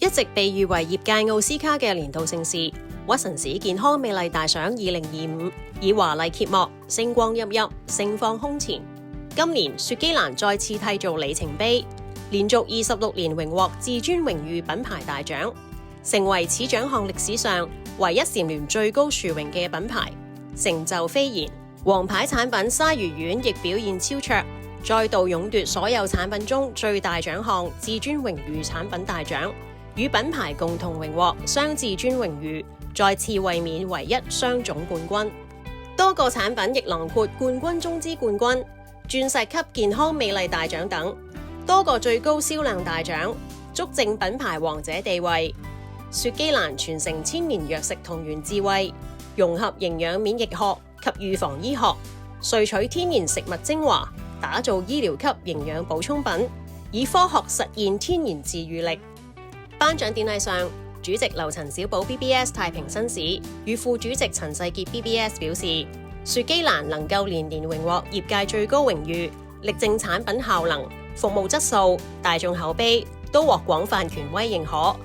一直被譽為業界奧斯卡嘅年度盛事，屈臣氏健康美麗大獎2025以華麗揭幕，星光熠熠，盛況空前。今年雪肌蘭再次締造里程碑，連續26年榮獲至尊榮譽品牌大獎，成為此獎項歷史上唯一蟬聯最高殊榮嘅品牌，成就非言。王牌產品鯊魚丸亦表現超卓，再度勇奪所有產品中最大獎項至尊榮譽產品大獎，與品牌共同榮獲雙至尊榮譽，再次衛冕唯一雙總冠軍。多個產品亦囊括冠軍中之冠軍、鑽石級健康美麗大獎等，多個最高銷量大獎，足證品牌王者地位。雪肌蘭傳承千年藥食同源智慧，融合營養免疫學及預防醫學，萃取天然食物精華，打造醫療級營養補充品，以科學實現天然治癒力。頒獎典禮上，主席劉陳小寶 BBS 太平紳士與副主席陳世傑 BBS 表示，雪肌蘭能夠年年榮獲業界最高榮譽，力證產品效能、服務質素、大眾口碑都獲廣泛權威認可，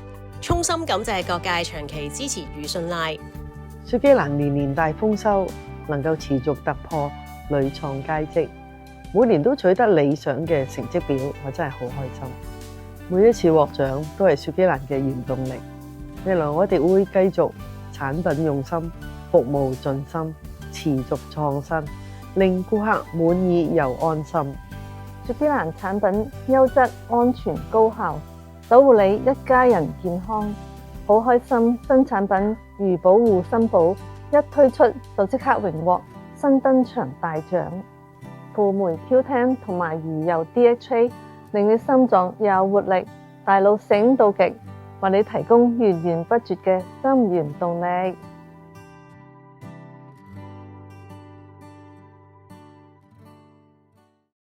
衷心感謝各界長期支持與信賴。雪肌蘭年年大豐收，能夠持續突破，屢創佳績，每年都取得理想嘅成績表，我真係好開心。每一次獲獎都係雪肌蘭嘅原動力。未來我哋會繼續產品用心、服務盡心、持續創新，令顧客滿意又安心。雪肌蘭產品優質、安全、高效，守護你一家人健康。好開心，新產品如保護新寶一推出就即刻榮獲新登場大獎。輔酶 Q10 同埋魚油 DHA， 令你心臟有活力，大腦醒到極，為你提供源源不絕嘅心源動力。